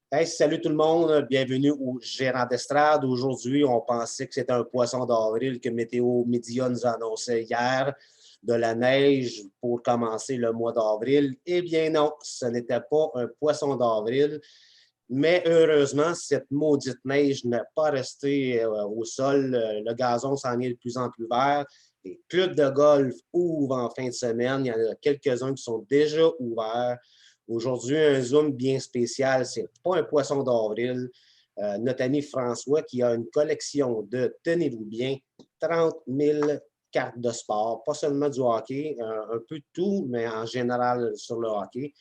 Hey, salut tout le monde, bienvenue au Gérant d'estrade. Aujourd'hui, on pensait que c'était un poisson d'avril que Météo Média nous annonçait hier, de la neige pour commencer le mois d'avril. Eh bien non, ce n'était pas un poisson d'avril, mais heureusement, cette maudite neige n'est pas restée au sol. Le gazon s'en est de plus en plus vert. Les clubs de golf ouvrent en fin de semaine. Il y en a quelques-uns qui sont déjà ouverts. Aujourd'hui, un Zoom bien spécial. Ce n'est pas un poisson d'avril. Notre ami François qui a une collection de, tenez-vous bien, 30 000 cartes de sport, pas seulement du hockey, un peu de tout, mais en général sur le hockey.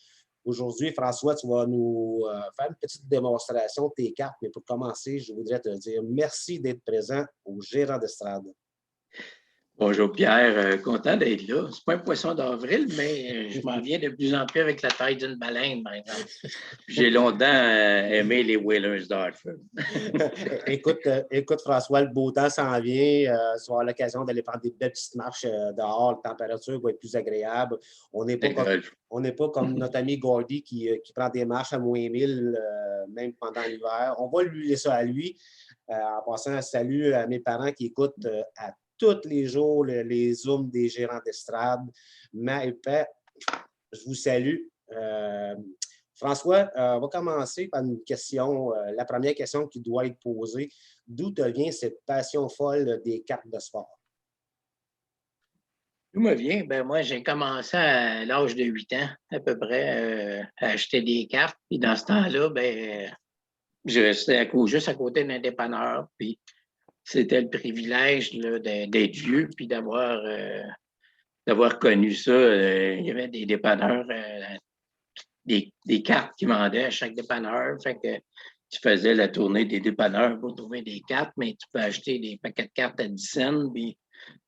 Aujourd'hui, François, tu vas nous faire une petite démonstration de tes cartes, mais pour commencer, je voudrais te dire merci d'être présent au Gérant d'estrade. Bonjour Pierre, content d'être là. C'est pas un poisson d'avril, mais je m'en viens de plus en plus avec la taille d'une baleine, par exemple. J'ai longtemps aimé les Whalers d'Hartford. écoute, François, le beau temps s'en vient. Tu vas avoir l'occasion d'aller prendre des belles petites marches dehors. La température va être plus agréable. On n'est pas comme, on n'est pas comme notre ami Gordy qui prend des marches à -1000, même pendant l'hiver. On va lui laisser ça à lui. En passant, un salut à mes parents qui écoutent à tous les jours les Zooms des gérants d'estrade. Mais je vous salue. François, on va commencer par une question. La première question qui doit être posée. D'où te vient cette passion folle des cartes de sport? D'où me vient? Ben moi, j'ai commencé à l'âge de 8 ans, à peu près, à acheter des cartes. Puis dans ce temps-là, ben, je restais juste à côté d'un dépanneur. Puis c'était le privilège là, d'être vieux, puis d'avoir connu ça. Il y avait des dépanneurs des cartes qu'ils vendaient à chaque dépanneur. Fait que tu faisais la tournée des dépanneurs pour trouver des cartes, mais tu peux acheter des paquets de cartes à 10 cents, puis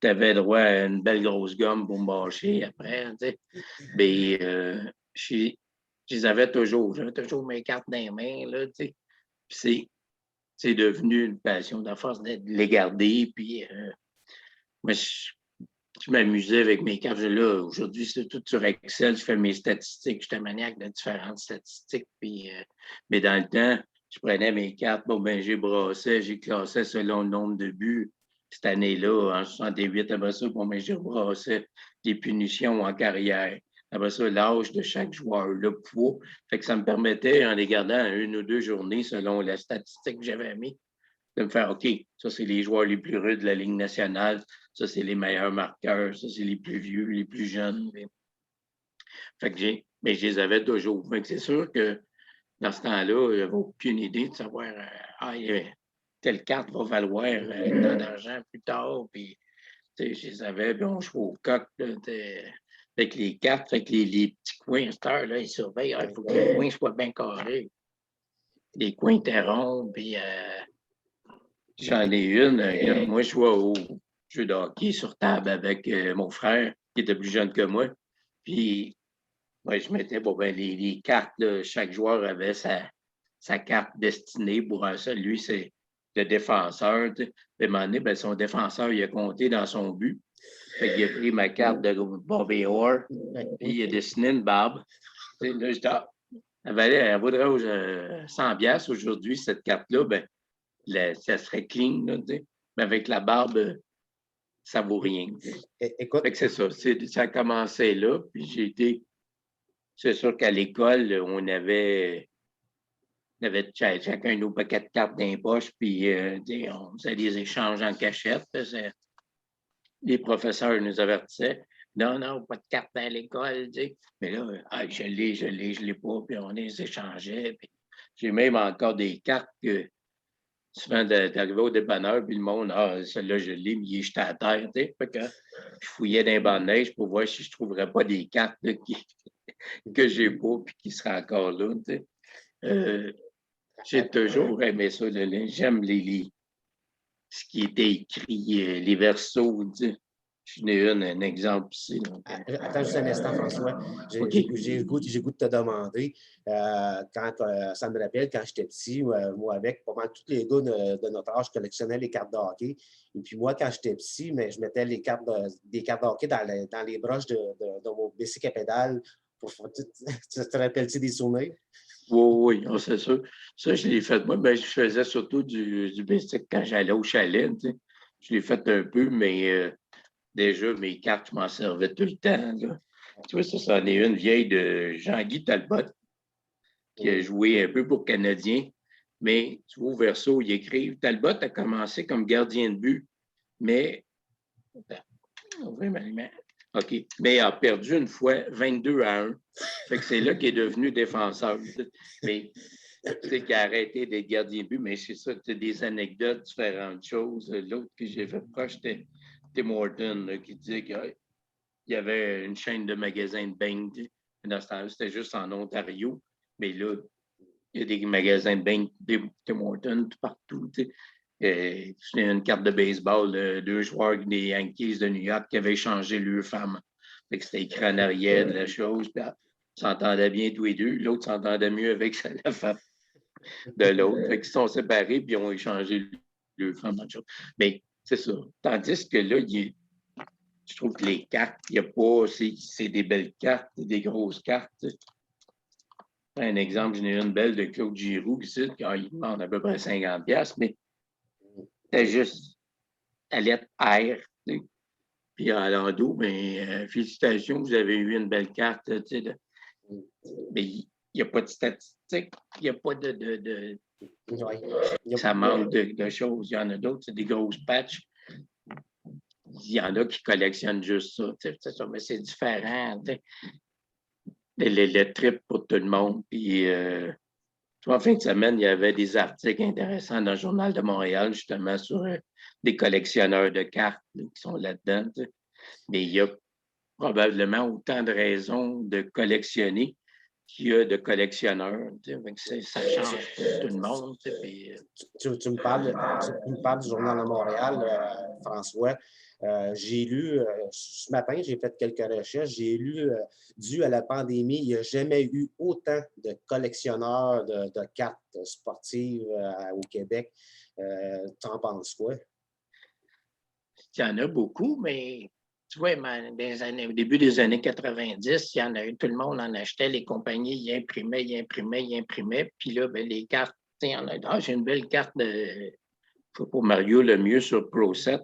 tu avais droit à une belle grosse gomme pour mâcher après. Tu sais. Mais je les avais toujours. J'avais toujours mes cartes dans les mains. Là, tu sais. Puis c'est devenu une passion de force de les garder. Puis moi, je m'amusais avec mes cartes. Là, aujourd'hui, c'est tout sur Excel. Je fais mes statistiques. J'étais maniaque de différentes statistiques. Puis, mais dans le temps, je prenais mes cartes. Bon, ben, j'ai brassé, j'ai classé selon le nombre de buts. Cette année-là, en 68, après ça, bon, ben, j'ai brassé des punitions en carrière. Après ça, l'âge de chaque joueur, le poids. Fait que ça me permettait, en les gardant une ou deux journées selon la statistique que j'avais mis, de me faire OK, ça, c'est les joueurs les plus rudes de la Ligue nationale, ça, c'est les meilleurs marqueurs, ça, c'est les plus vieux, les plus jeunes. Fait que mais je les avais toujours. Fait que c'est sûr que dans ce temps-là, j'avais aucune idée de savoir telle carte va valoir tant d'argent plus tard. Puis, je les avais, puis on jouait au coq. Là, avec les cartes, fait que les petits coins, cette heure, là, ils surveillent. Il faut que le coin soit bien carré. Les coins étaient ronds, puis j'en ai une. Moi, je jouais au jeu de hockey sur table avec mon frère, qui était plus jeune que moi. Puis, ouais, je mettais bon, ben, les cartes. Là, chaque joueur avait sa carte destinée pour un seul. Lui, c'est le défenseur. Puis, à un moment donné, ben, son défenseur, il a compté dans son but. Fait qu'il a pris ma carte de Bobby Orr, puis il a dessiné une barbe. Là, je dis, elle vaudrait 100$ aujourd'hui, cette carte-là. Ben, ça serait clean, là, mais avec la barbe, ça vaut rien. Écoute, Fait que c'est ça. Ça a commencé là, puis j'ai été. C'est sûr qu'à l'école, on avait chacun nos paquets de cartes dans les poches, puis on faisait des échanges en cachette. Les professeurs nous avertissaient. Non, non, pas de cartes dans l'école. Mais là, je l'ai pas, puis on les échangeait. Puis j'ai même encore des cartes que souvent d'arriver au dépanneur, puis le monde, celle-là, je l'ai, mais il est jeté à terre. Fait que je fouillais dans les bancs de neige pour voir si je ne trouverais pas des cartes là, que j'ai pas, puis qui seraient encore là. J'ai toujours aimé ça. J'aime ce qui était écrit, les versos. Je n'ai un exemple ici. Attends juste un instant, François. J'ai le goût de te demander, ça me rappelle quand j'étais petit, moi avec pas mal tous les gars de notre âge collectionnaient les cartes de hockey. Et puis moi, quand j'étais petit, mais je mettais des cartes de hockey dans les broches de mon bicycle à pédale. Tu te rappelles-tu des souvenirs? Oui, oui, c'est sûr. Ça, je l'ai fait. Moi, ben, je faisais surtout du basic quand j'allais au chalet. Tu sais. Je l'ai fait un peu, mais déjà, mes cartes, je m'en servais tout le temps. Là. Tu vois, ça, c'en est une vieille de Jean-Guy Talbot, qui a joué un peu pour Canadien. Mais tu vois, au verso, il écrit Talbot a commencé comme gardien de but, mais. OK. Mais il a perdu une fois 22-1. Fait que c'est là qu'il est devenu défenseur. Mais tu sais qu'il a arrêté d'être gardien de but, mais c'est ça, tu as des anecdotes, différentes choses. L'autre que j'ai fait proche, c'était Tim Horton, là, qui disait qu'il y avait une chaîne de magasins de beignes. Dans ce temps-là, c'était juste en Ontario. Mais là, il y a des magasins de beignes, des Tim Hortons, tout partout. C'est une carte de baseball de deux joueurs des Yankees de New York qui avaient changé leur femme. C'était écrit en arrière de la chose. Puis, ils s'entendaient bien tous les deux. L'autre s'entendait mieux avec la femme de l'autre. Ils sont séparés puis ils ont échangé leur femme. Mais c'est ça. Tandis que là, je trouve que les cartes, il n'y a pas. C'est des belles cartes, des grosses cartes. Un exemple, j'en ai une belle de Claude Giroux qui dit qu'il demande à peu près 50$, mais c'était juste à lettre R. Puis à l'endos, bien, félicitations, vous avez eu une belle carte. Mais il n'y a pas de statistiques, il n'y a pas de ça manque de choses. Il y en a d'autres, c'est des grosses patchs. Il y en a qui collectionnent juste ça. Ça mais c'est différent. Le trip pour tout le monde. Puis, en fin de semaine, il y avait des articles intéressants dans le Journal de Montréal, justement, sur des collectionneurs de cartes qui sont là-dedans. Mais il y a probablement autant de raisons de collectionner qu'il y a de collectionneurs. Ça change pour tout le monde. Puis, tu me parles du Journal de Montréal, François. J'ai lu, ce matin, j'ai fait quelques recherches, j'ai lu, dû à la pandémie, il n'y a jamais eu autant de collectionneurs de cartes sportives au Québec. Tu en penses quoi? Il y en a beaucoup, mais tu vois, au début des années 90, il y en a eu, tout le monde en achetait, les compagnies, ils imprimaient. Puis là, ben, les cartes, j'ai une belle carte pour Mario Lemieux sur Pro 7,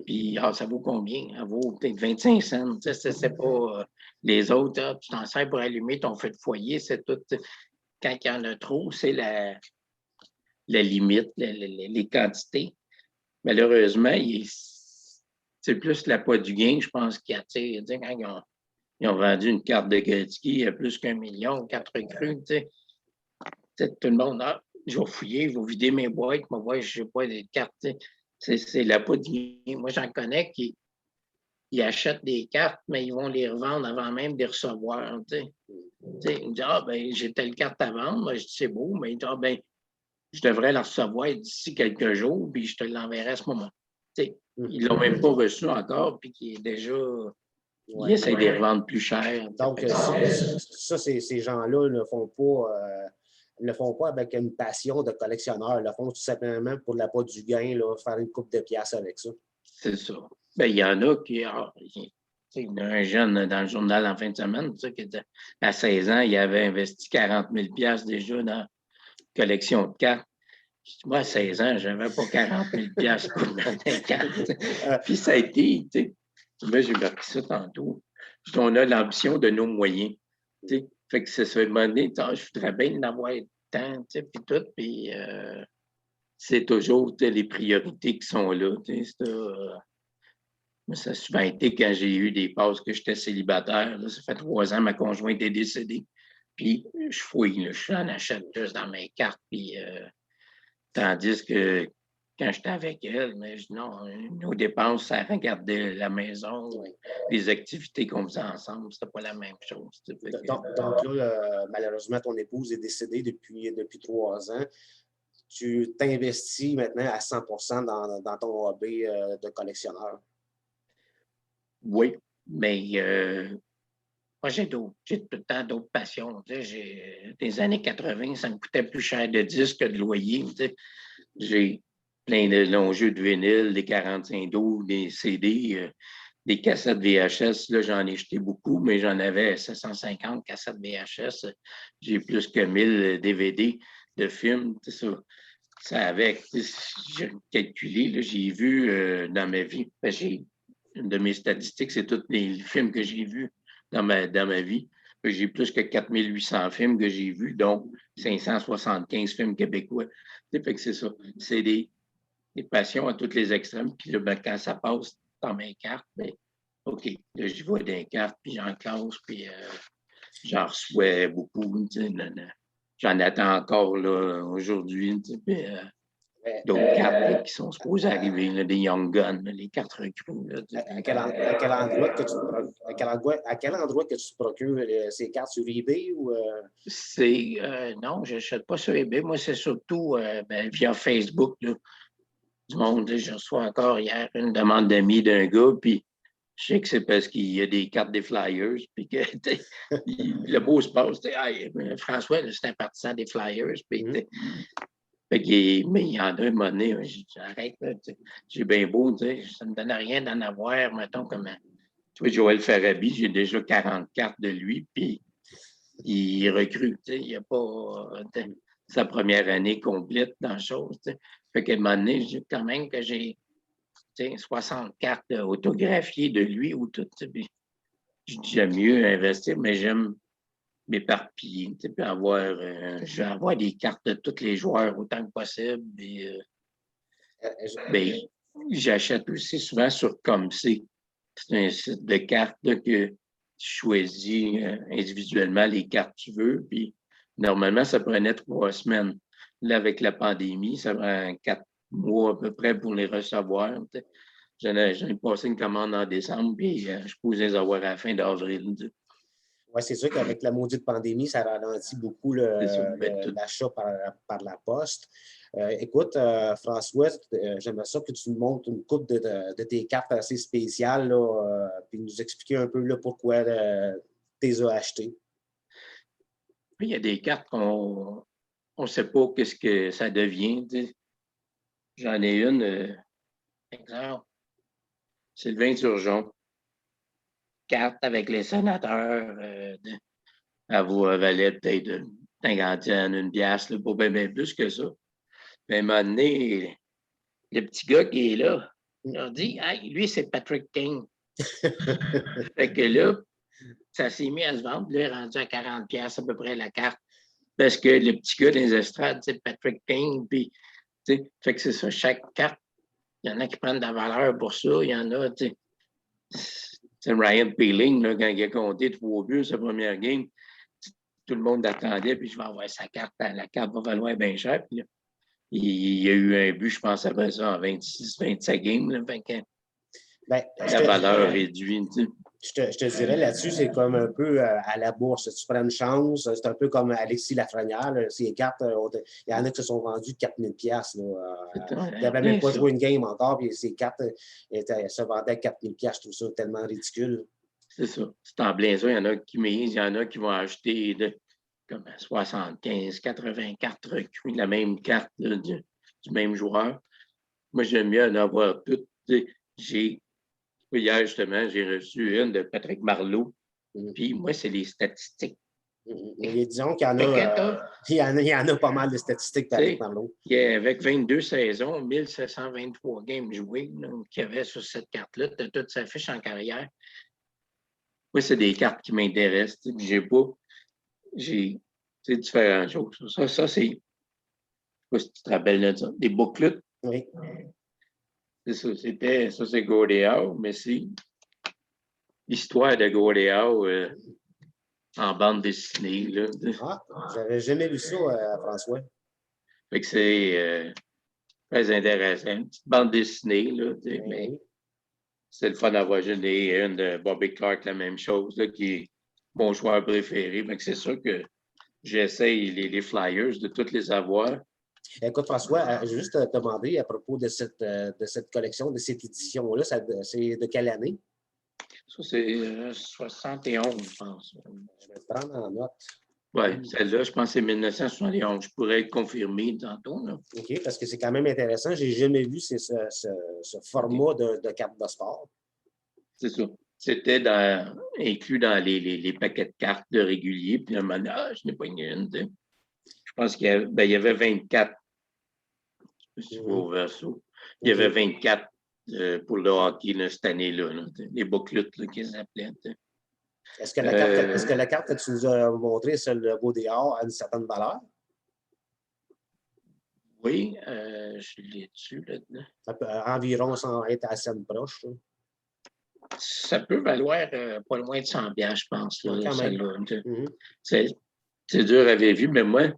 puis ça vaut combien? Ça vaut peut-être 25 cents. C'est pas les autres, tu t'en sers pour allumer ton feu de foyer, c'est tout. Quand il y en a trop, c'est la limite, les quantités. Malheureusement, c'est plus l'appât du gain, je pense, qui attire. Quand ils ont vendu une carte de Gretzky à plus qu'1 million, 4 recrues, tout le monde, je vais fouiller, je vais vider mes boîtes, je n'ai pas des cartes. C'est l'appât du gain. Moi, j'en connais qui ils achètent des cartes, mais ils vont les revendre avant même de les recevoir. Ils me disent, j'ai telle carte à vendre. Moi, je dis, c'est beau, mais ils disent, je devrais la recevoir d'ici quelques jours, puis je te l'enverrai à ce moment. Ils ne l'ont même pas reçu encore, puis qui est déjà. Ils essaient de les revendre plus cher. Donc, ça, ces gens-là ne le font pas avec une passion de collectionneur. Ils le font tout simplement pour l'appât du gain, là, faire une coupe de pièces avec ça. C'est ça. Il y en a qui. Il y en a un jeune dans le journal en fin de semaine, qui à 16 ans, il avait investi 40 000 $ déjà dans la collection de cartes. Moi, à 16 ans, je n'avais pas 40 000 $ pour mettre des cartes. Puis ça a été, moi, j'ai marqué ça tantôt. On a l'ambition de nos moyens. Fait que c'est ça, je voudrais bien en avoir tant, puis tout, puis c'est toujours les priorités qui sont là. Ça a souvent été quand j'ai eu des passes que j'étais célibataire. Là, ça fait 3 ans, ma conjointe est décédée. Puis je fouille, là, je en achète juste dans mes cartes, puis tandis que quand j'étais avec elle, mais non, nos dépenses, ça regardait la maison, les activités qu'on faisait ensemble, c'était pas la même chose. Donc là, malheureusement, ton épouse est décédée depuis 3 ans. Tu t'investis maintenant à 100% dans ton hobby de collectionneur. Oui, mais moi, j'ai tout le temps d'autres passions. Des années 80, ça me coûtait plus cher de disques que de loyer. J'ai plein de longs jeux de vinyle, des 45 12, des CD, des cassettes VHS, là, j'en ai jeté beaucoup, mais j'en avais 750 cassettes VHS. J'ai plus que 1000 DVD de films. Ça avec, j'ai calculé, là, j'ai vu dans ma vie, une de mes statistiques, c'est tous les films que j'ai vus dans ma vie. J'ai plus que 4800 films que j'ai vus, donc 575 films québécois. Fait que c'est ça. C'est des passions à tous les extrêmes. Puis là, ben, quand ça passe dans mes cartes, ben, OK, là, j'y vois des cartes, puis j'en classe, puis j'en reçois beaucoup. J'en attends encore là, aujourd'hui. Puis, d'autres cartes là, qui sont supposées arriver, là, des Young Guns, là, les cartes recrues. Là, à quel endroit que tu à quel endroit que tu te procures ces cartes sur eBay ou non, je n'achète pas sur eBay. Moi, c'est surtout via Facebook. Là, du monde. Là, je reçois encore hier une demande d'amis d'un gars, puis je sais que c'est parce qu'il y a des cartes des Flyers, puis que le beau se passe. Hey, François, c'est un partisan des Flyers, puis mais il y en a un moment donné, j'arrête, j'ai bien beau, ça ne me donne rien d'en avoir, mettons, comme tu vois, Joël Farabi, j'ai déjà 40 cartes de lui, puis il recrute, il n'a pas sa première année complète dans la chose. Fait qu'à un moment donné, j'ai quand même que j'ai 60 cartes autographiées de lui ou tout. J'aime mieux investir, mais j'aime m'éparpiller, puis je vais avoir des cartes de tous les joueurs autant que possible. Ben, j'achète aussi souvent sur ComC. C'est un site de cartes là, que tu choisis individuellement les cartes que tu veux. Puis normalement, ça prenait 3 semaines. Là, avec la pandémie, ça prend 4 mois à peu près pour les recevoir. J'en ai passé une commande en décembre, puis je peux les avoir à la fin d'avril. Oui, c'est sûr qu'avec la maudite pandémie, ça ralentit beaucoup l'achat par la poste. Écoute, François, j'aimerais ça que tu nous montres une coupe de tes cartes assez spéciales, là, puis nous expliquer un peu là, pourquoi tu les as achetées. Il y a des cartes qu'on ne sait pas qu'est-ce que ça devient. J'en ai une, exemple, Sylvain Turgeon, carte avec les sénateurs. Elle valait peut-être 50, une pièce, pas bien plus que ça. Mais à un moment donné, le petit gars qui est là, il a dit hey, lui, c'est Patrick King. Fait que là, ça s'est mis à se vendre. Là, il est rendu à 40 pièces à peu près la carte. Parce que le petit gars des estrades, c'est Patrick King. Puis, fait que c'est ça, chaque carte, il y en a qui prennent de la valeur pour ça. Il y en a, c'est Ryan Peeling, là, quand il a compté 3 buts sa première game. Tout le monde attendait, puis je vais avoir sa carte. La carte va valoir bien cher. Puis, il y a eu un but, je pense, après ça, en 26-27 games. Là, la valeur réduite. Je te dirais là-dessus, c'est comme un peu à la bourse. Tu prends une chance, c'est un peu comme Alexis Lafrenière. Ses cartes, il y en a qui se sont vendues 4000 $. Il n'avait même pas joué une game encore, puis ses cartes se vendaient à 4000 $. Je trouve ça tellement ridicule. C'est ça. C'est en plein ça. Il y en a qui misent, il y en a qui vont acheter comme 75, 80 cartes recueillies, la même carte là, du même joueur. Moi, j'aime mieux en avoir toutes. Hier, justement, j'ai reçu une de Patrick Marleau. Puis moi, c'est les statistiques. Et disons qu'il y en a, il y en a pas mal de statistiques, Patrick Marleau. Avec 22 saisons, 1723 games joués qu'il y avait sur cette carte-là, tu as toute sa fiche en carrière. Moi, c'est des cartes qui m'intéressent. J'ai différentes choses. Ça c'est. Je ne sais pas si tu te rappelles de ça. Des bouclettes. Oui. C'est ça. Ça, c'est Gordie Howe, mais c'est l'histoire de Gordie Howe en bande dessinée. Là. Ah, j'avais jamais vu ça, François. Fait que c'est très intéressant. Une petite bande dessinée, là, mais c'est le fun d'avoir une de Bobby Clark, la même chose, là, qui est mon joueur préféré. Fait que c'est sûr que j'essaye les Flyers de toutes les avoir. Écoute, François, je vais juste te demander à propos de cette collection, de cette édition-là, c'est de quelle année? Ça, c'est 71, je pense. Je vais le prendre en note. Oui, celle-là, je pense que c'est 1971. Je pourrais être confirmé tantôt. Là. OK, parce que c'est quand même intéressant. Je n'ai jamais vu ce format de carte de sport. c'est ça. C'était inclus dans les paquets de cartes de régulier. Puis, à un moment donné, je n'ai pas une. Tu sais. Je pense il y avait 24. Si tu vois au verso. Il y avait 24 pour le hockey là, cette année-là. Là, les bouclettes qu'ils appelaient. Est-ce que la carte que tu nous as montrée, celle de Baudéard, a une certaine valeur? Oui, je l'ai dessus là-dedans. Ça peut environ sans être assez proche. Là. Ça peut valoir pas loin de 100 je pense. Là, Quand même. C'est dur à vivre, mais moi,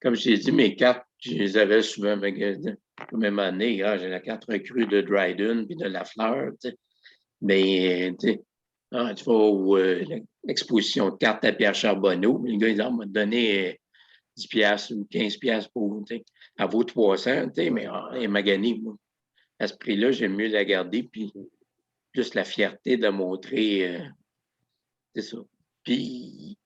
comme je t'ai dit, mes cartes, je les avais souvent magasinées. Même année, j'ai la carte recrue de Dryden puis de Lafleur. Mais tu vois l'exposition de cartes à Pierre Charbonneau, le gars, il m'a donné 10 piastres ou 15 piastres pour, elle vaut 300, mais elle est maganée, moi. À ce prix-là, j'aime mieux la garder, puis plus la fierté de montrer, c'est ça. Puis,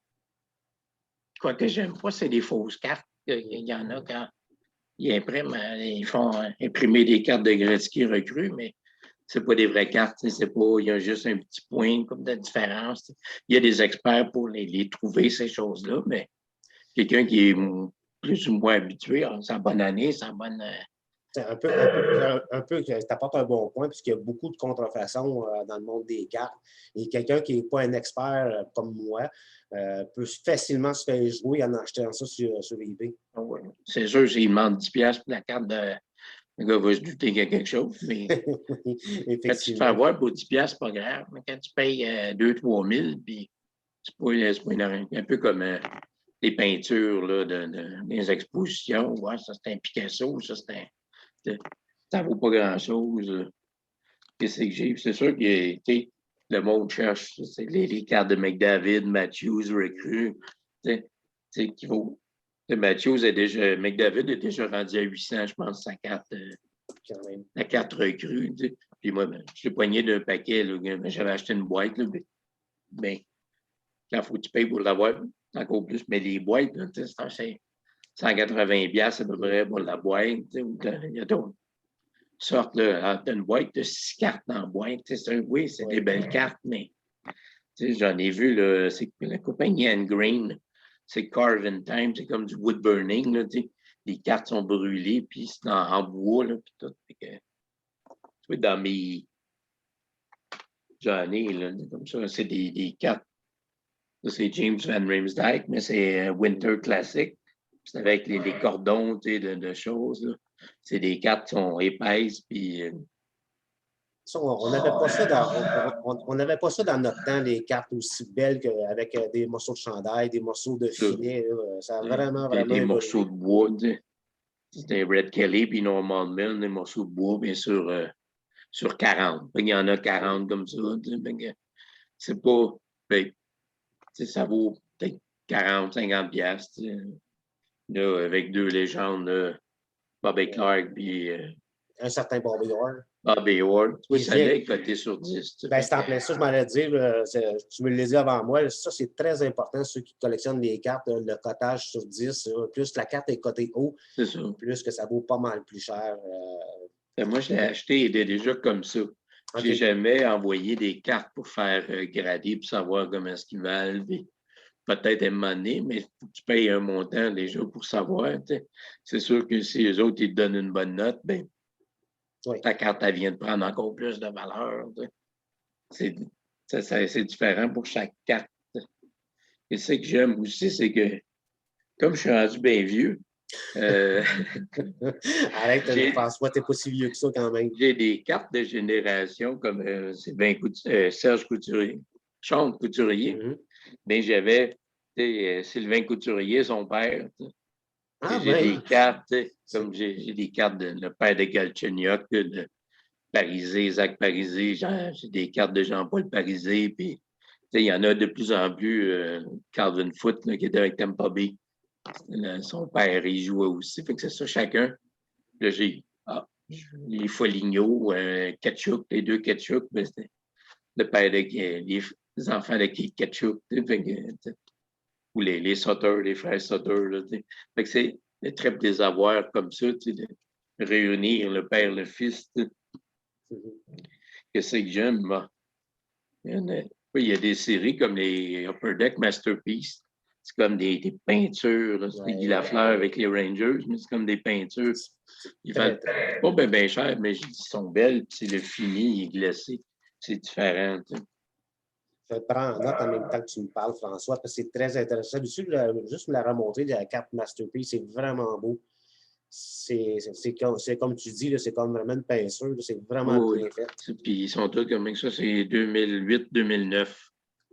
quoi que j'aime pas, c'est les fausses cartes. Il y en a quand ils impriment, ils font imprimer des cartes de Gretzky recrues, mais c'est pas des vraies cartes, c'est pas, il y a juste un petit point comme de différence. Il y a des experts pour les trouver, ces choses-là, mais quelqu'un qui est plus ou moins habitué, c'est en bonne année, c'est en bonne. C'est tu apportes un bon point, puisqu'il y a beaucoup de contrefaçons dans le monde des cartes. Et quelqu'un qui n'est pas un expert comme moi peut facilement se faire jouer en achetant ça sur eBay. Ouais. C'est sûr, s'il demande 10 piastres pour la carte le gars va se douter qu'il y a quelque chose, mais oui, quand tu te fais avoir pour 10 piastres, c'est pas grave. Mais quand tu payes 2-3 000, puis c'est pas un peu comme les peintures là, des expositions. Ouais, ça, c'est un Picasso, ça, ça vaut pas grand-chose. Qu'est-ce que j'ai? C'est sûr que le monde cherche les cartes de McDavid, Matthews, recrues, qui vaut. Matthews McDavid est déjà rendu à 800, je pense, sa carte, la carte recrue. Puis moi, je l'ai poigné d'un paquet, là, j'avais acheté une boîte, là, mais quand il faut que tu payes pour l'avoir, encore plus. Mais les boîtes, c'est 180$ à peu près pour la boîte. Il y a d'autres sortes. Là, tu as une boîte de 6 cartes dans la boîte. Oui, c'est des belles cartes, mais j'en ai vu, là, c'est la compagnie Anne Green. C'est Carving Time, c'est comme du wood burning. Là, les cartes sont brûlées, puis c'est en bois. Là, puis tout. Dans mes. J'en ai, là, comme ça, c'est des cartes. C'est James Van Riemsdyk, mais c'est Winter Classic. C'est avec les cordons de choses. C'est des cartes qui sont épaisses. Puis, on n'avait pas ça on n'avait pas ça dans notre temps, les cartes aussi belles avec des morceaux de chandail, des morceaux de filet. Ça a vraiment des morceaux de bois. C'était Red Kelly puis Norman Mill, des morceaux de bois, bien sûr, sur 40. Il y en a 40 comme ça. C'est pas. Ben, ça vaut peut-être 40, 50 piastres. Là, avec deux légendes, Bobby Clark puis un certain Bobby Orr. Bobby Orr. Oui, ça allait coté sur 10. Ben, c'est en plein ça, je m'allais dire, tu me l'as dit avant moi, ça c'est très important, ceux qui collectionnent les cartes, le cotage sur 10, plus la carte est cotée haut, plus que ça vaut pas mal plus cher. Moi, je l'ai acheté, il était déjà comme ça. Je n'ai jamais envoyé des cartes pour faire grader pour savoir comment est-ce qu'ils valent. Peut-être à un moment donné, mais faut que tu payes un montant déjà pour savoir. C'est sûr que si les autres ils te donnent une bonne note, ben, ta carte elle vient de prendre encore plus de valeur. C'est différent pour chaque carte. Et ce que j'aime aussi, c'est que comme je suis rendu bien vieux, arrête, François, t'es pas si vieux que ça quand même. J'ai des cartes de génération comme Serge Couturier, Sean Couturier. Mais j'avais Sylvain Couturier, son père. J'ai des cartes, comme j'ai des cartes de le père de Galchenyuk, de Parisé, Zach Parisé, j'ai des cartes de Jean-Paul Parisé, puis il y en a de plus en plus, Calvin Foote, qui était avec Tampa Bay. Son père, il jouait aussi. Fait que c'est ça, chacun. Là, j'ai les Foligno, Ketchuk, les deux Ketchuk, ben, c'était le père de les enfants de Ketchuk, ou les Sutter, les frères Sutter. Là, fait que c'est le trip des avoirs comme ça, de réunir le père, le fils. Qu'est-ce que j'aime, moi? Oui, il y a des séries comme les Upper Deck Masterpiece. C'est comme des peintures. Là. C'est Guy Lafleur avec les Rangers, mais c'est comme des peintures. Ils valent pas bien cher, mais ils sont belles. Puis c'est le fini, il est glacé. C'est différent. Tu sais. Je vais te prendre en note en même temps que tu me parles, François, parce que c'est très intéressant. Juste me la remontrer, la carte Masterpiece, c'est vraiment beau. C'est comme tu dis, c'est comme vraiment une peinture. C'est vraiment Oui, bien fait. puis ils sont tous comme ça. C'est 2008-2009,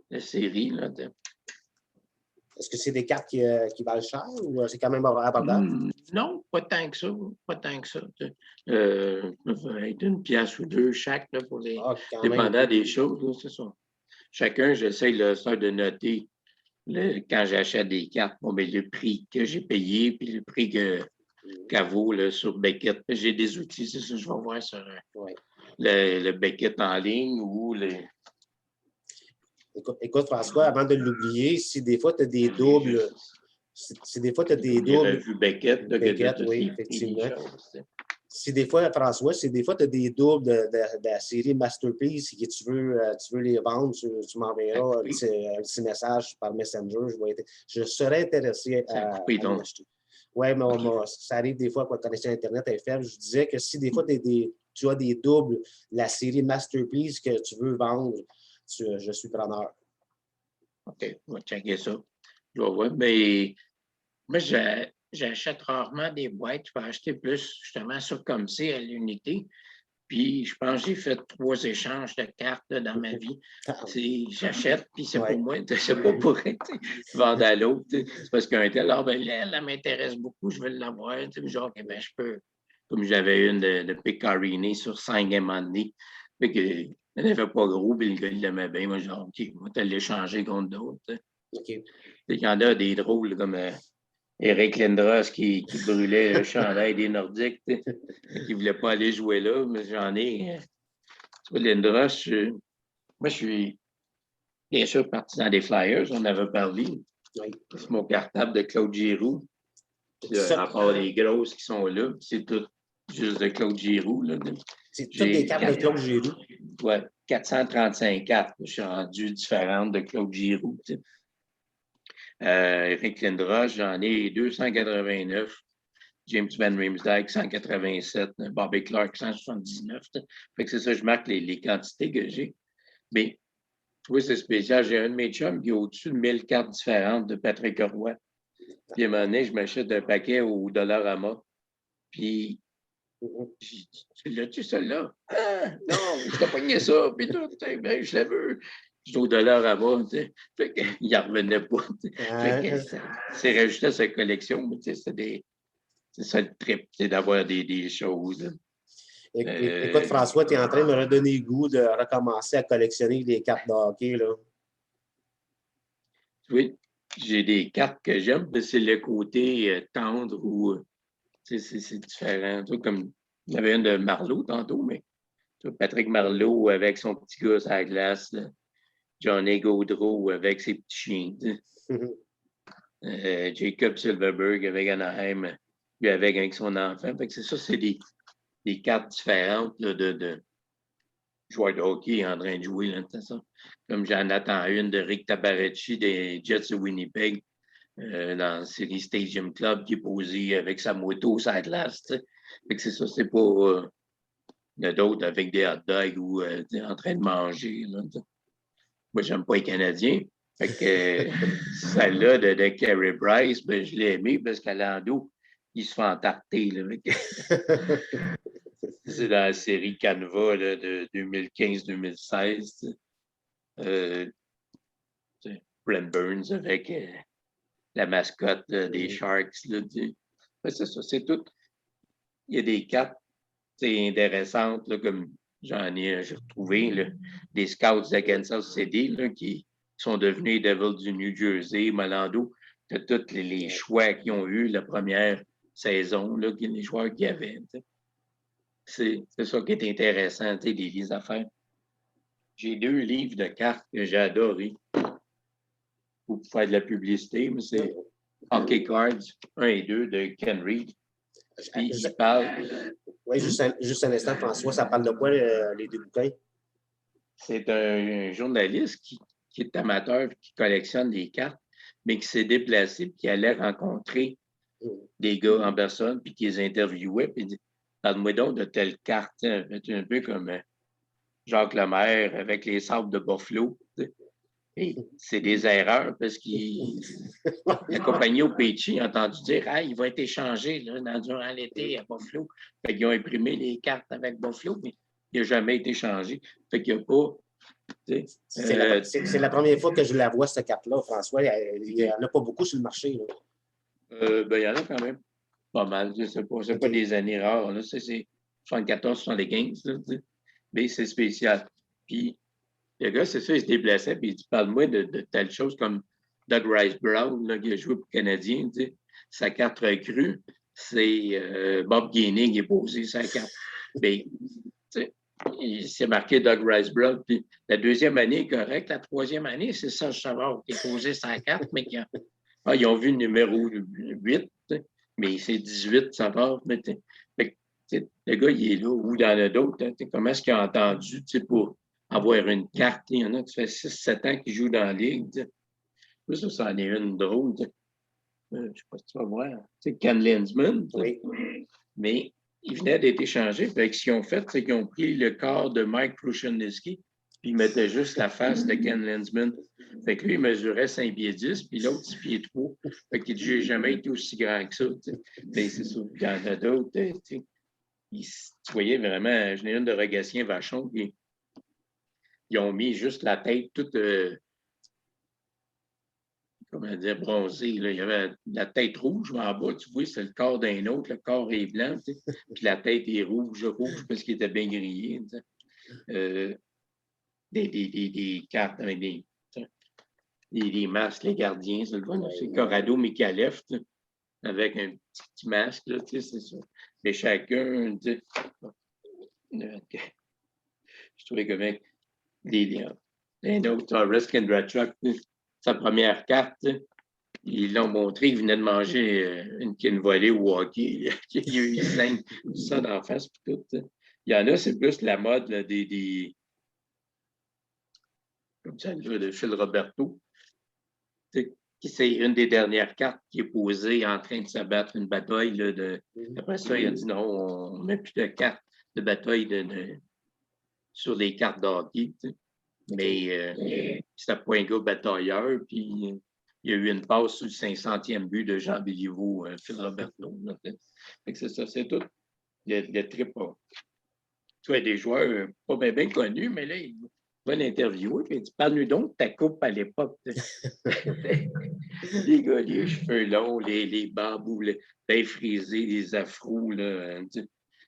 la série. Là. Est-ce que c'est des cartes qui valent cher ou c'est quand même abordable? Non, pas tant que ça. Pas tant que ça. Ça va être une pièce ou deux chaque là, pour les dépendant des choses. Là, c'est ça. Chacun, j'essaie de noter quand j'achète des cartes, bon, mais le prix que j'ai payé puis le prix qu'elle vaut là, sur Beckett. J'ai des outils, c'est ça, je vais voir sur le Beckett en ligne ou les. Écoute, François, avant de l'oublier, si des fois tu as des doubles, si des fois tu as des doubles. Vu Beckett, Beckett, oui, effectivement. Si des fois, François, si des fois tu as des doubles de la série Masterpiece et que tu veux les vendre, tu m'enverras un petit message par Messenger. Je serais intéressé à les acheter. Oui, mais ça arrive des fois que la connexion Internet est faible. Je disais que si des fois tu as des doubles, la série Masterpiece que tu veux vendre, je suis preneur. OK, on va checker ça. Je vais voir. Mais moi, j'achète rarement des boîtes. Je vais acheter plus, justement, ça comme c'est à l'unité. Puis, je pense que j'ai fait 3 échanges de cartes là, dans ma vie. J'achète, puis c'est pour moi. C'est pas pour vendre à l'autre. C'est parce qu'un tel, elle m'intéresse beaucoup, je veux l'avoir. Genre, ben, je peux. Comme j'avais une de Picarini sur 5 à un moment donné. Fait que, elle n'avait pas gros, puis le gars, il l'aimait bien. Moi, genre, OK, on va te l'échanger contre d'autres. Okay. Il y en a des drôles comme Eric Lindros qui brûlait le chandail des Nordiques, qui ne voulait pas aller jouer là, mais j'en ai. Tu vois, Lindros, moi, je suis bien sûr partisan des Flyers, on avait parlé. Oui. C'est mon cartable de Claude Giroux. À part les grosses qui sont là, c'est tout juste de Claude Giroux. C'est toutes des cartes de Claude Giroux. Oui, 435 cartes. Je suis rendu différente de Claude Giroux. Eric Lindros, j'en ai 289. James Van Riemsdyk, 187. Bobby Clark, 179. Fait que c'est ça, je marque les quantités que j'ai. Mais, tu vois, c'est spécial. J'ai un de mes chums qui a au-dessus de 1000 cartes différentes de Patrick Roy. Puis, à un moment donné, je m'achète un paquet au Dollarama. Puis, tu l'as-tu, celle-là? Ah, non, je t'ai pogné ça. Puis tout, ben, je la veux. J'étais au Dollarama, tu sais. Fait qu'il n'en revenait pas. Fait que c'est rajouté à sa collection, mais tu sais, c'est ça le trip, c'est d'avoir des choses. Écoute, François, tu es en train de me redonner le goût de recommencer à collectionner des cartes de hockey, là. Oui, j'ai des cartes que j'aime, mais c'est le côté tendre ou c'est différent. Comme il y avait une de Marleau tantôt, mais Patrick Marleau avec son petit gars à la glace, là. Johnny Gaudreau avec ses petits chiens. Jacob Silverberg avec Anaheim, lui avec son enfant. Fait que c'est ça, c'est des cartes différentes là, de joueurs de hockey en train de jouer. Là, ça. Comme j'en attends une de Rick Tabarecci des Jets de Winnipeg dans la série Stadium Club qui est posée avec sa moto sur la glace. Fait que c'est ça, c'est pas. Il y a d'autres avec des hot dogs ou en train de manger. Là, moi, j'aime pas les Canadiens. Fait que celle-là de Carey Price, ben, je l'ai aimée parce qu'à l'endo, il se fait entarter. C'est dans la série Canva là, de 2015-2016. Brent Burns avec la mascotte là, des Sharks. Là, c'est ça, c'est tout. Il y a des cartes intéressantes, là, comme j'ai retrouvé là, des scouts de Kansas City là, qui sont devenus Devils du New Jersey, Malando. De tous les choix qu'ils ont eu la première saison, là, les joueurs qu'il y avait. C'est ça qui est intéressant, les affaires. J'ai 2 livres de cartes que j'ai adorés pour faire de la publicité, mais c'est Hockey Cards 1 et 2 de Ken Reed. Puis il parle. Oui, juste un instant, François, ça parle de quoi les deux bouquins? c'est un journaliste qui est amateur, qui collectionne des cartes, mais qui s'est déplacé et qui allait rencontrer des gars en personne, puis qui les interviewait, puis il dit parle-moi donc de telle carte, un peu comme Jacques Lemaire avec les sables de Buffalo. Et c'est des erreurs parce qu'il la compagnie Opeci a entendu dire ah, il va être échangé là, durant l'été à Buffalo. Fait qu'ils ont imprimé les cartes avec Buffalo, mais il n'a jamais été changé. Fait qu'il n'y a pas. C'est la première fois que je la vois, cette carte-là, François. Il n'y en a pas beaucoup sur le marché. Ben, il y en a quand même pas mal. C'est pas des années rares. Là. C'est 74, 75. Là, mais c'est spécial. Puis, le gars, c'est ça, il se déplaçait, puis il dit parle-moi de telle chose comme Doug Rice Brown, là, qui a joué pour le Canadien. Sa carte recrue, c'est Bob Gaining qui est posé sa carte. Mais, il s'est marqué Doug Rice Brown. Puis la deuxième année est correcte. La troisième année, c'est Serge Savard qui a posé sa carte, mais ils ont vu le numéro 8, mais c'est 18 Savard. Mais, le gars, il est là, ou il y en a d'autres. Comment est-ce qu'il a entendu pour avoir une carte? Il y en a qui fait 6-7 ans qu'ils jouent dans la ligue. Ça, c'en est une drôle. Je ne sais pas si tu vas voir. Ken Lindsman. Oui. Mais il venait d'être échangé. Fait que ce qu'ils ont fait, c'est qu'ils ont pris le corps de Mike Krushelnyski, puis ils mettaient juste la face de Ken Lindsman. Fait que lui, il mesurait 5 pieds 10, puis l'autre 6 pieds 3. Fait qu'il dit, j'ai jamais été aussi grand que ça. Mais c'est ça. Il y en a d'autres. Tu voyais vraiment, j'en ai une de Rogatien Vachon, puis ils ont mis juste la tête toute, comment dire, bronzée. Là. Il y avait la tête rouge, mais en bas, tu vois, c'est le corps d'un autre. Le corps est blanc, puis la tête est rouge parce qu'il était bien grillé. Des cartes avec des masques, les gardiens, c'est le fun. C'est Corrado Mikalev, avec un petit masque, là, c'est ça. Mais chacun, je trouvais que même un autre, Torres Kendrachuk, sa première carte, ils l'ont montré, il venait de manger une volée au hockey. Il y a eu ça d'en face. Tout. Il y en a, c'est plus la mode là, comme ça, de Phil Roberto. C'est une des dernières cartes qui est posée en train de s'abattre une bataille. Là, après ça, il a dit non, on ne met plus de cartes de bataille sur les cartes de hockey. Mais c'était pas un gars batailleur. Puis il y a eu une passe sur le 500e but de Jean Béliveau, Phil Roberto. C'est ça, c'est tout le trip. Tu vois, des joueurs pas bien connus, mais là, il va l'interviewer, puis il dit parle-nous donc de ta coupe à l'époque. Les gars, les cheveux longs, les bambous, bien frisés, les afros. Là,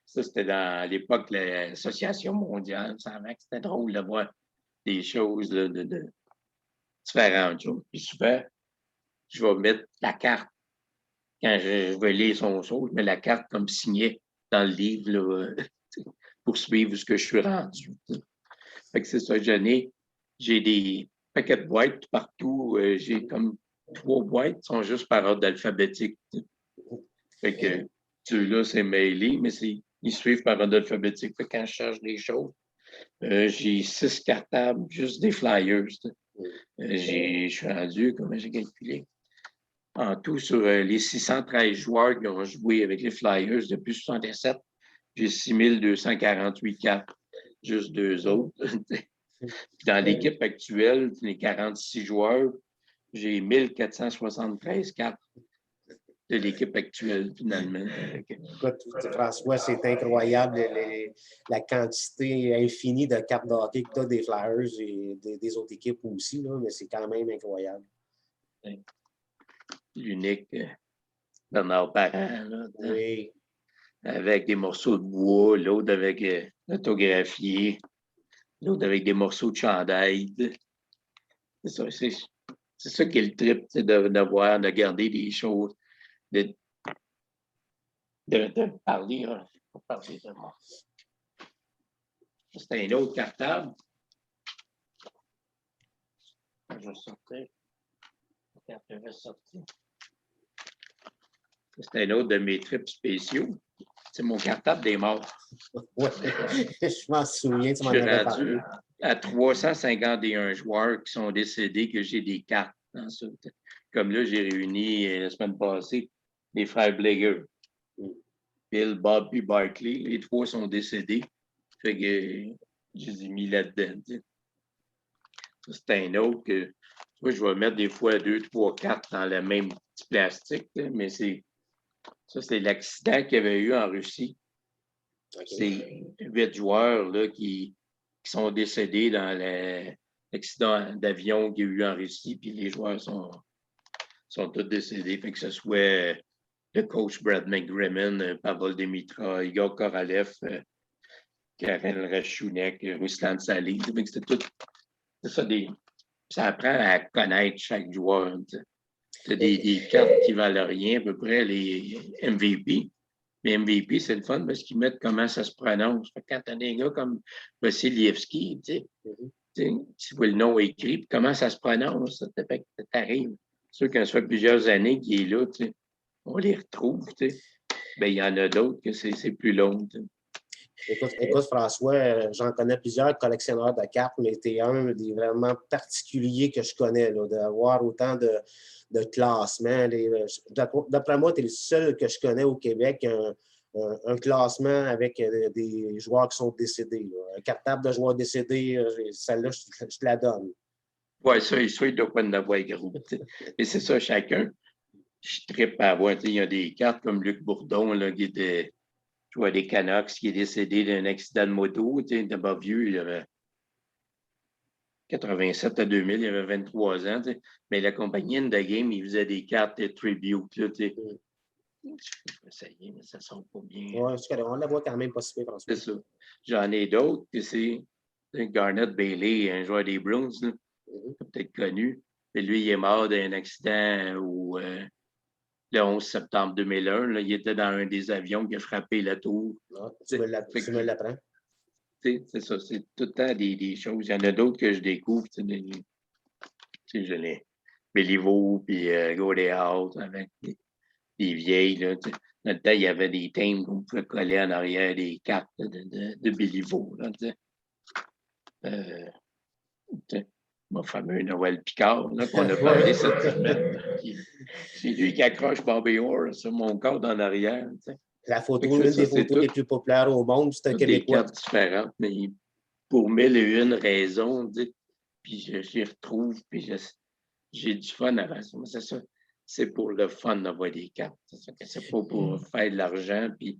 ça, c'était à l'époque de l'Association mondiale. Ça savait que c'était drôle de voir des choses là, de différentes choses. Puis souvent, je vais mettre la carte. Quand je vais lire son chose, je mets la carte comme signée dans le livre là, pour suivre ce que je suis rendu. Fait que c'est ça, j'ai des paquets de boîtes partout. J'ai comme 3 boîtes qui sont juste par ordre alphabétique. Fait que ceux-là, c'est mailé, mais ils suivent par ordre alphabétique. Fait que quand je cherche des choses, j'ai 6 cartables, juste des flyers. Je suis rendu, comment j'ai calculé? En tout, sur les 613 joueurs qui ont joué avec les Flyers depuis 67, j'ai 6248 cartes, juste 2 autres. Puis dans l'équipe actuelle, les 46 joueurs, j'ai 1473 cartes de l'équipe actuelle, finalement. Écoute, François, c'est incroyable la quantité infinie de cartes de hockey que tu as des Flyers et des autres équipes aussi, là, mais c'est quand même incroyable. L'unique Bernard Parent, là, oui. Avec des morceaux de bois, l'autre avec l'autographié, l'autre avec des morceaux de chandail. C'est ça qui est le trip, de voir, de garder des choses, de parler, pour parler de moi. C'était un autre cartable. Je vais sortir. Je vais sortir. C'était un autre de mes trips spéciaux. C'est mon cartable des morts. Oui, je m'en souviens, tu m'en avais parlé. à 351 joueurs qui sont décédés que j'ai des cartes dans ça. Comme là, j'ai réuni la semaine passée les frères Blager. Bill, Bob et Barkley. Les 3 sont décédés. Fait que je les ai mis là-dedans. C'est un autre que moi, je vais mettre des fois 2, 3, 4 dans le même petit plastique, là, mais c'est l'accident qu'il y avait eu en Russie. Okay. C'est 8 joueurs là, qui sont décédés dans l'accident d'avion qu'il y a eu en Russie, puis les joueurs sont tous décédés. Fait que ce soit le coach Brad McGrimmon, Pavel Demitra, Igor Koralev, Karel Rashunek, Ruslan Salih. C'était tout. C'est ça, ça apprend à connaître chaque joueur. Tu as des cartes qui valent rien, à peu près, les MVP. Les MVP, c'est le fun parce qu'ils mettent comment ça se prononce. Quand tu as des gars comme Vassilievski, tu vois le nom écrit, puis comment ça se prononce, ça t'arrive. Ceux qui ça fait plusieurs années qu'il est là, on les retrouve. Ben, il y en a d'autres que c'est plus long. Écoute, François, j'en connais plusieurs collectionneurs de cartes, mais tu es un des vraiment particuliers que je connais, d'avoir autant de classements. D'après moi, tu es le seul que je connais au Québec, un classement avec des joueurs qui sont décédés. Là. Un cartable de joueurs décédés, celle-là, je te la donne. Oui, ça, il doit pas en avoir gros. Mais c'est ça, chacun. Je trippe à avoir. Il y a des cartes comme Luc Bourdon, là, qui était joueur des Canucks, qui est décédé d'un accident de moto. Il n'était pas vieux, il avait 87 à 2000, il avait 23 ans. Mais la compagnie de game, il faisait des cartes de tribute. Là, je vais essayer, mais ça ne sent pas bien. Oui, on la voit quand même pas si bien, François. C'est ça. J'en ai d'autres, c'est Garnett Bailey, un joueur des Bruins, peut-être connu. Mais lui, il est mort d'un accident le 11 septembre 2001. Là, il était dans un des avions qui a frappé la tour. Ah, tu me l'apprends. C'est ça, c'est tout le temps des choses. Il y en a d'autres que je découvre. Je l'ai. Béliveau, puis Goldie House, avec des vieilles. Là, dans le temps, il y avait des thèmes qu'on pouvait coller en arrière des cartes de Béliveau. Mon fameux Noël Picard, qu'on a parlé cette semaine. C'est lui qui accroche Bobby Orr sur mon corps en arrière. La photo, l'une des photos les plus populaires au monde, c'est un Québécois. Des cartes différentes, mais pour 1001 raisons, puis j'y retrouve, puis j'ai du fun avant ça. C'est ça. C'est pour le fun d'avoir des cartes. C'est pas pour faire de l'argent. Puis,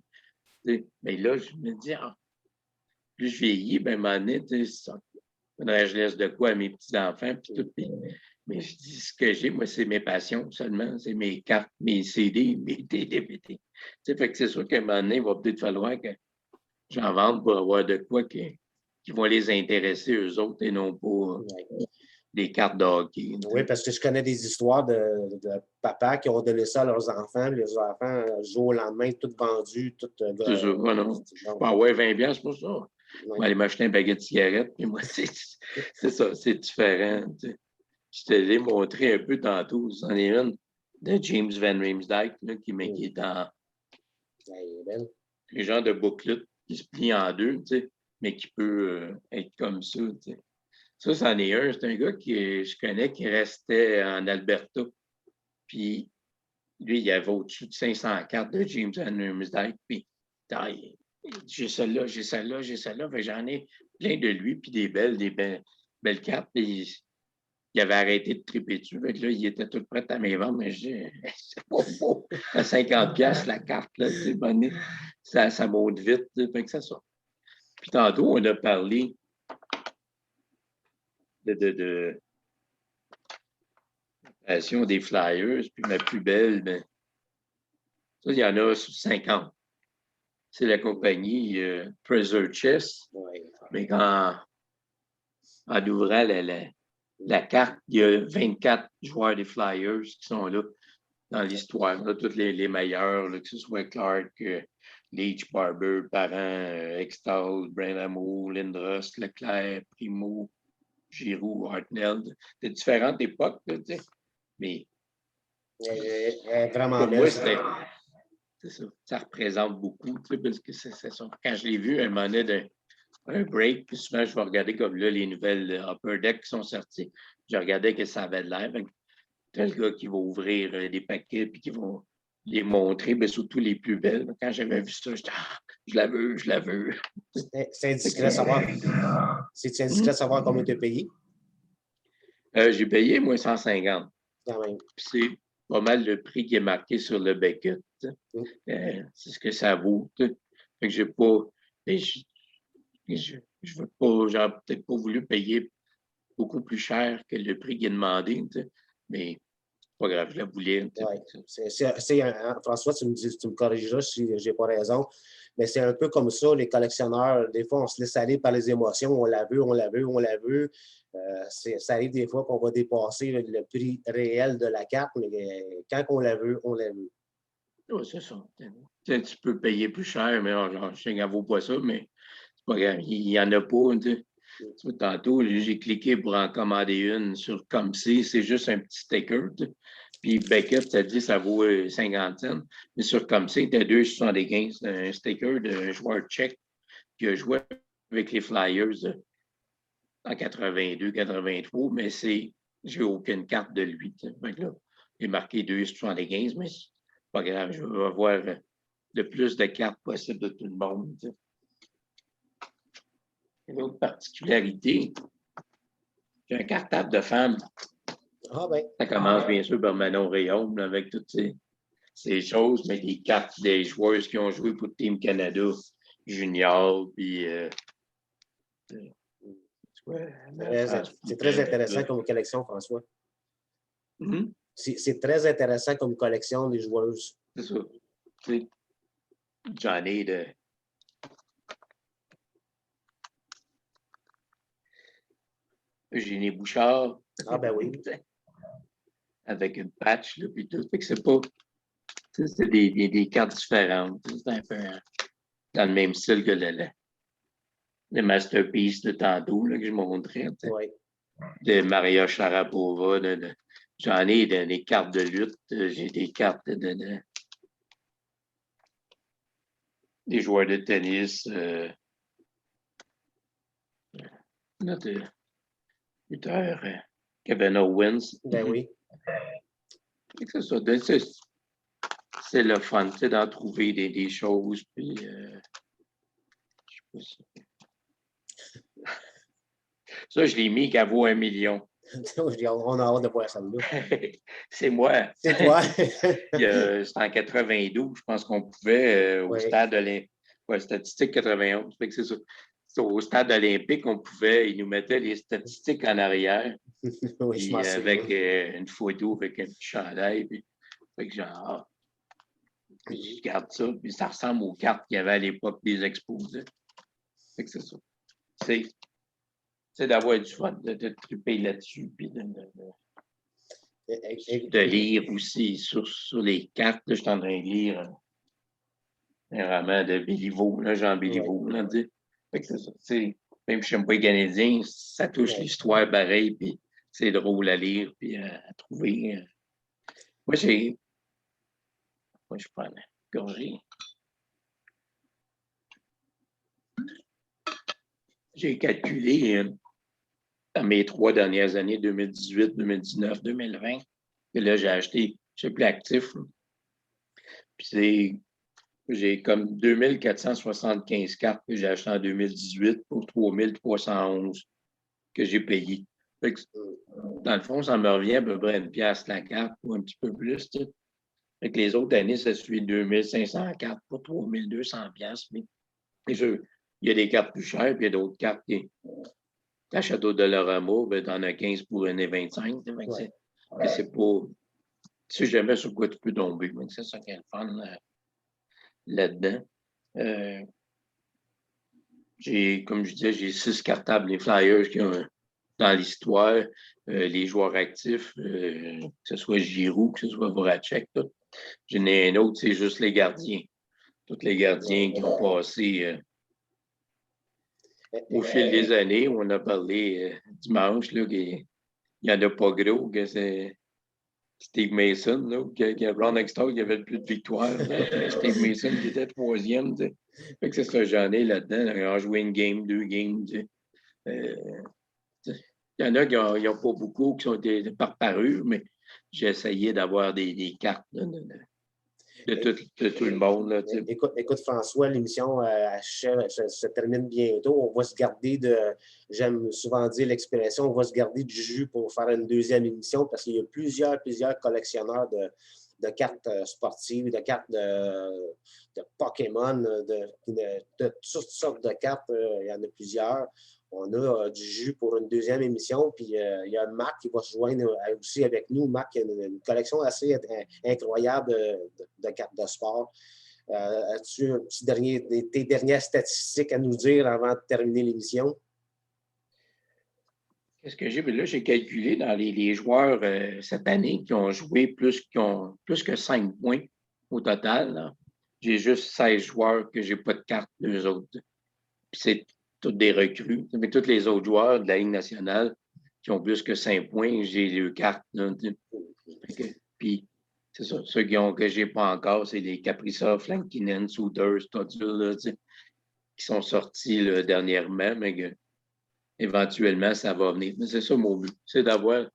mais là, je me dis, plus je vieillis, ben, à un moment donné, je laisse de quoi à mes petits-enfants, puis tout. Mais je dis, ce que j'ai, moi, c'est mes passions seulement. C'est mes cartes, mes CD, mes DVD. Fait que c'est sûr qu'à un moment donné, il va peut-être falloir que j'en vende pour avoir de quoi qui vont les intéresser eux autres et non pas des cartes de hockey. Oui, parce que je connais des histoires de papas qui ont donné ça à leurs enfants. Les enfants, jour au lendemain, tout vendu. Tout, c'est ça, voilà. Ouais, 20$ c'est pour ça. Je vais aller m'acheter un baguette de cigarette. Puis moi, c'est ça, c'est différent. Je te l'ai montré un peu tantôt. C'en est une de James Van Riemsdyk qui est en les genres de booklet qui se plie en deux, mais qui peut être comme ça. Ça, c'en est un. C'est un gars que je connais qui restait en Alberta. Puis lui, il avait au-dessus de 500 cartes de James Van Riemsdyk. Puis j'ai celle-là, j'ai celle-là, j'ai celle-là. J'en ai plein de lui, puis des belles cartes. Puis il avait arrêté de triper dessus. Là, il était tout prêt à mes vendre, mais je dis, c'est pas beau. À 50$ la carte, là, ça monte vite. Fait que ça sort. Puis tantôt, on a parlé de passion des Flyers, puis ma plus belle, ben, ça, il y en a 50. C'est la compagnie Treasure Chest. Mais en ouvrant la carte, il y a 24 joueurs des Flyers qui sont là dans l'histoire. Tous les meilleurs, là, que ce soit Clark, Leach, Barber, Parent, Extall, Brandamo, Lindros, Leclerc, Primo, Giroux, Hartnell, de différentes époques. Là, mais vraiment pour belle. moi, ça représente beaucoup, parce que c'est ça. Quand je l'ai vu, un moment donné un break, puis souvent, je vais regarder comme là, les nouvelles Upper Deck qui sont sorties. Je regardais que ça avait de l'air. Tel gars qui va ouvrir des paquets puis qui va les montrer, mais surtout les plus belles. Quand j'avais vu ça, j'étais je la veux, je la veux. C'est indiscret de savoir. C'est indiscret de savoir combien tu as payé. J'ai payé, moi, 150. Quand même. Puis c'est pas mal le prix qui est marqué sur le Beckett. C'est ce que ça vaut. Fait que j'ai pas. Je veux pas, j'aurais peut-être pas voulu payer beaucoup plus cher que le prix qui est demandé, mais pas grave, je la voulais. Ouais. François, tu me corrigeras si je n'ai pas raison, mais c'est un peu comme ça, les collectionneurs. Des fois, on se laisse aller par les émotions. On la veut, on la veut, on la veut. Ça arrive des fois qu'on va dépasser le prix réel de la carte, mais quand on la veut, on la veut. Oui, c'est ça. Tu peux payer plus cher, mais je sais qu'elle vaut pas ça, mais c'est pas grave. Il n'y en a pas. Tantôt, j'ai cliqué pour en commander une sur Comcy. C'est juste un petit sticker. Puis Beckett, ça dit ça vaut 50 cents. Mais sur Comcy, c'était 2,75. Un sticker de joueur tchèque qui a joué avec les Flyers en 82, 83, mais j'ai aucune carte de lui. Donc là, il est marqué 2,75, mais c'est pas grave, je vais avoir le plus de cartes possible de tout le monde. Une autre particularité, j'ai un cartable de femme. Ah ben. Ça commence bien sûr par Manon Réaume avec toutes ces choses, mais des cartes des joueurs qui ont joué pour Team Canada Junior, puis c'est très intéressant comme collection, François. Mm-hmm. C'est très intéressant comme collection des joueuses. C'est ça. J'en ai de. Eugénie Bouchard. Ah ben oui. Avec une patch, là, puis tout. Fait que c'est pas. C'est des cartes différentes. C'est un peu dans le même style que le masterpiece de tantôt là, que je montrais. Oui. De Maria Sharapova. J'en ai des cartes de lutte. J'ai des cartes des joueurs de tennis. Notre lutteur Kevin Owens. Ben oui. C'est ça. C'est le fun, d'en trouver des choses. Puis, je sais pas ça, je l'ai mis qu'elle vaut 1 million. On a hâte de voir ça là. C'est moi. C'est toi. C'est en 92, je pense qu'on pouvait au stade olympique. Ouais, statistique 91. Fait que c'est ça. Au stade olympique, on pouvait, ils nous mettaient les statistiques en arrière. Oui, je m'en souviens. Avec une photo avec un petit chandail. Puis, fait que genre, puis je garde ça, puis ça ressemble aux cartes qu'il y avait à l'époque des expos. Fait que c'est ça. C'est d'avoir du fun, de triper là-dessus, puis de lire aussi sur les cartes. Là, je suis en train de lire un roman de Béliveau, Jean Béliveau. Là, fait que c'est ça. Même si je n'aime pas les Canadiens, ça touche l'histoire pareil, puis c'est drôle à lire, puis à trouver. Moi, je prends une gorgée. J'ai calculé dans mes 3 dernières années, 2018, 2019, 2020, et là, j'ai acheté, je suis plus actif. Puis j'ai comme 2475 cartes que j'ai achetées en 2018 pour 3311 que j'ai payé. Dans le fond, ça me revient à peu près une pièce la carte ou un petit peu plus. Fait que les autres années, ça suit 2500 cartes pour 3200 pièces. Mais il y a des cartes plus chères, puis il y a d'autres cartes qui t'achètes au Dollarama, ben, t'en as 15 pour 1,25. C'est pas. Tu sais jamais sur quoi tu peux tomber. C'est ça qui est le fun là-dedans. Comme je disais, j'ai 6 cartables, les Flyers qui ont dans l'histoire, les joueurs actifs, que ce soit Giroux, que ce soit Voracek, tout. J'en ai un autre, c'est juste les gardiens. Tous les gardiens qui ont passé au fil des années. On a parlé dimanche, là, qu'il n'y en a pas gros, que c'est Steve Mason, là, qui a Ron Extall, qui avait le plus de victoires. Steve Mason qui était troisième. Tu sais. Fait que c'est ça, j'en ai là-dedans. Là, ils ont joué une game, deux games. Tu sais. Tu sais. Il y en a qui n'ont pas beaucoup, qui sont par parure, mais j'ai essayé d'avoir des cartes là, de tout le monde. Là, tu sais. Écoute, François, l'émission se termine bientôt. On va se garder j'aime souvent dire l'expression, on va se garder du jus pour faire une deuxième émission parce qu'il y a plusieurs collectionneurs de cartes sportives, de cartes de Pokémon, de toutes sortes de cartes. Il y en a plusieurs. On a du jus pour une deuxième émission. Puis il y a Marc qui va se joindre aussi avec nous. Marc a une collection assez incroyable de cartes de sport. As-tu tes dernières statistiques à nous dire avant de terminer l'émission? Qu'est-ce que j'ai? Là, j'ai calculé dans les joueurs cette année qui ont joué plus que 5 points au total. J'ai juste 16 joueurs que j'ai pas de carte d'eux autres. Puis c'est tous des recrues. Mais tous les autres joueurs de la Ligue nationale qui ont plus que 5 points, j'ai leurs cartes. Là, puis c'est ça. Ceux que j'ai pas encore, c'est les Kaprizov, Lankinen, Souders, Todul, qui sont sortis là, dernièrement, mais que éventuellement, ça va venir. Mais c'est ça mon but, c'est d'avoir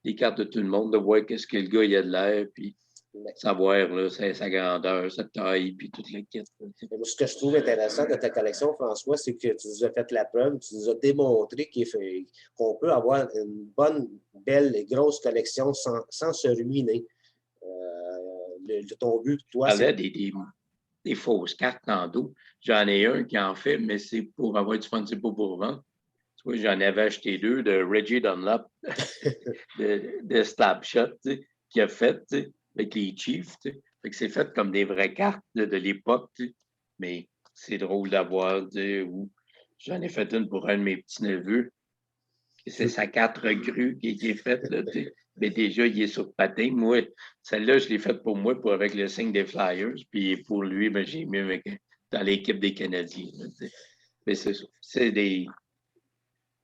les cartes de tout le monde, de voir qu'est-ce que le gars il a de l'air, puis savoir là, sa grandeur, sa taille, puis toute la quête. Ce que je trouve intéressant de ta collection, François, c'est que tu nous as fait la preuve, tu nous as démontré qu'on peut avoir une bonne, belle et grosse collection sans se ruiner. Ton but, toi, c'est... Je parlais des fausses cartes en dos. J'en ai un qui en fait, mais c'est pour avoir du fun, c'est pas pour vendre. Tu vois, j'en avais acheté 2 de Reggie Dunlop, de Slapshot, qui a fait avec les Chiefs. Fait que c'est fait comme des vraies cartes de l'époque. Mais c'est drôle d'avoir, j'en ai fait une pour un de mes petits-neveux. C'est sa carte recrue qui est faite. Là, mais déjà, il est sur patin. Moi, celle-là, je l'ai faite pour moi avec le signe des Flyers. Puis pour lui, ben, j'ai mis dans l'équipe des Canadiens. Là, mais c'est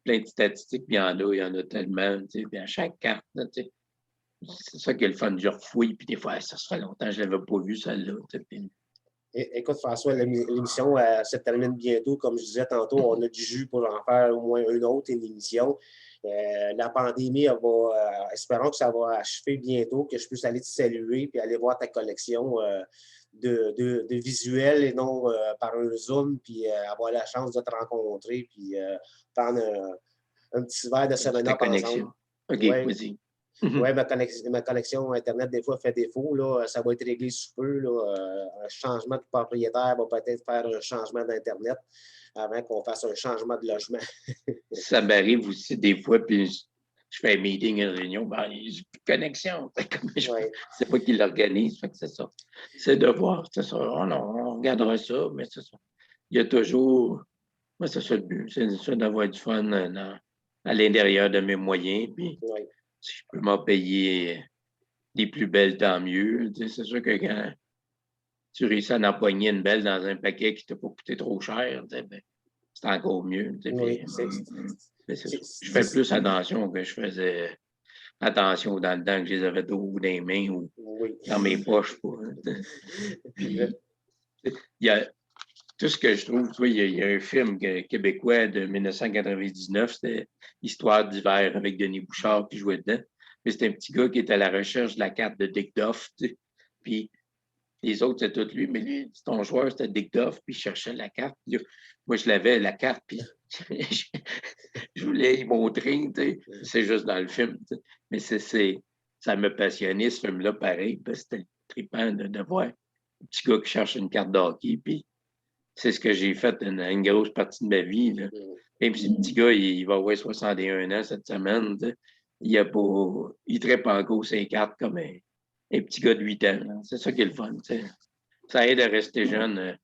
plein de statistiques, puis il y en a tellement. Puis à chaque carte, là, c'est ça qui est le fun. Je refouille, puis des fois, ça se fait longtemps que je ne l'avais pas vu, celle-là. Écoute, François, l'émission se termine bientôt. Comme je disais tantôt, on a du jus pour en faire au moins une émission. La pandémie, espérons que ça va achever bientôt, que je puisse aller te saluer puis aller voir ta collection de visuels et non par un Zoom, puis avoir la chance de te rencontrer, puis prendre un petit verre de 7-Up ensemble. OK, ouais. Vas-y. Oui, ma connexion Internet, des fois, fait défaut. Là, ça va être réglé sous peu. Là, un changement de propriétaire va peut-être faire un changement d'Internet avant qu'on fasse un changement de logement. Ça m'arrive aussi des fois, puis je fais un meeting, une réunion, ben, j'ai plus de connexion. C'est pas qui l'organise, c'est ça. C'est de voir, c'est ça. Oh non, on regardera ça, mais c'est ça. Il y a toujours, moi, c'est ça le but, c'est ça d'avoir du fun à l'intérieur de mes moyens, puis si je peux m'en payer les plus belles, tant mieux. C'est sûr que quand tu réussis à empoigner une belle dans un paquet qui t'a pas coûté trop cher, ben, c'est encore mieux. Oui, je fais plus attention que je faisais attention dans le temps que je les avais au bout des mains ou dans mes poches. Puis, il y a tout ce que je trouve, tu vois, il y a un film québécois de 1999, c'était Histoire d'hiver avec Denis Bouchard qui jouait dedans. Mais c'était un petit gars qui était à la recherche de la carte de Dick Duff. Puis les autres, c'était tout lui, mais lui, ton joueur, c'était Dick Duff, puis il cherchait la carte. Moi, je l'avais, la carte, puis je voulais y montrer. C'est juste dans le film. Mais ça m'a passionné, ce film-là, pareil, parce que c'était trippant de voir un petit gars qui cherche une carte de hockey, puis c'est ce que j'ai fait une grosse partie de ma vie. Là. Même si le petit gars, il va avoir 61 ans cette semaine, il traite pas encore ses cartes comme un petit gars de 8 ans. C'est ça qui est le fun. T'sais. Ça aide à rester jeune.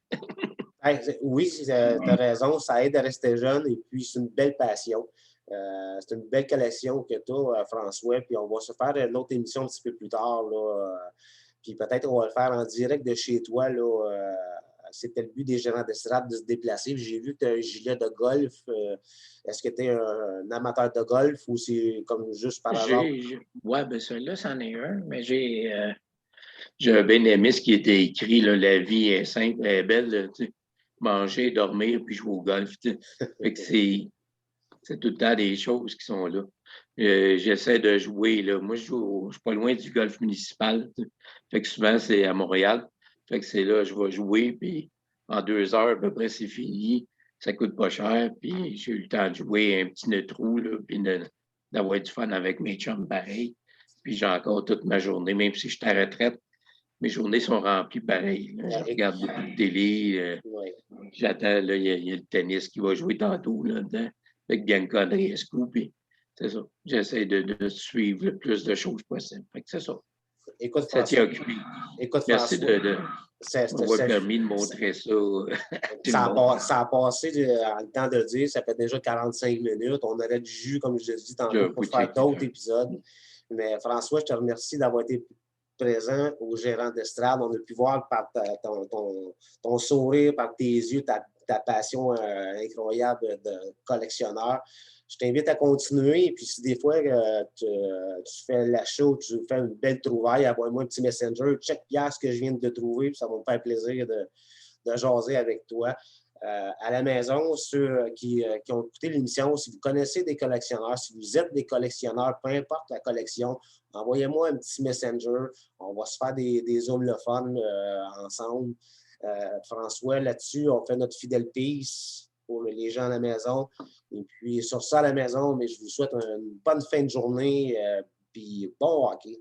Oui, tu as raison, ça aide à rester jeune et puis c'est une belle passion. C'est une belle collection que tu as, François, puis on va se faire une autre émission un petit peu plus tard. Là, puis peut-être on va le faire en direct de chez toi là, c'était le but des gérants d'estrade de se déplacer. J'ai vu que tu as un gilet de golf. Est-ce que tu es un amateur de golf ou c'est comme juste par hasard? Ouais, ben celui-là, c'en est un, mais j'ai bien aimé ce qui était écrit, là, la vie est simple, elle est belle, là, tu sais, manger, dormir, puis jouer au golf. Tu sais. Fait que c'est tout le temps des choses qui sont là. J'essaie de jouer, là. Moi, je suis pas loin du golf municipal. Tu sais. Fait que souvent, c'est à Montréal. Fait que c'est là, je vais jouer, puis en 2 heures, à peu près, c'est fini. Ça coûte pas cher, puis j'ai eu le temps de jouer un petit neutrou, là, puis d'avoir du fun avec mes chums pareil. Puis j'ai encore toute ma journée, même si je suis à la retraite, mes journées sont remplies pareil. Là. Je regarde beaucoup de télé. Ouais. J'attends, là, il y a le tennis qui va jouer tantôt là-dedans, avec Bianca Andreescu. Puis c'est ça. J'essaie de suivre le plus de choses possible. Fait que c'est ça. Écoute, Ça tient François. occupé. Écoute, Merci François. de m'avoir permis de montrer ça à tout le monde. Ça a passé en le temps de le dire, ça fait déjà 45 minutes. On aurait du jus, comme je l'ai dit tantôt, pour faire d'autres épisodes. Mais François, je te remercie d'avoir été présent au gérant d'estrade. On a pu voir par ton sourire, par tes yeux, ta passion incroyable de collectionneur. Je t'invite à continuer. Et puis, si des fois tu fais l'achat ou tu fais une belle trouvaille, envoie-moi un petit messenger. Check Pierre ce que je viens de te trouver. Puis ça va me faire plaisir de jaser avec toi. À la maison, ceux qui ont écouté l'émission, si vous connaissez des collectionneurs, si vous êtes des collectionneurs, peu importe la collection, envoyez-moi un petit messenger. On va se faire des zooms le fun ensemble. François, là-dessus, on fait notre fidèle peace pour les gens à la maison. Et puis, sur ça, à la maison, mais je vous souhaite une bonne fin de journée. Puis, bon hockey.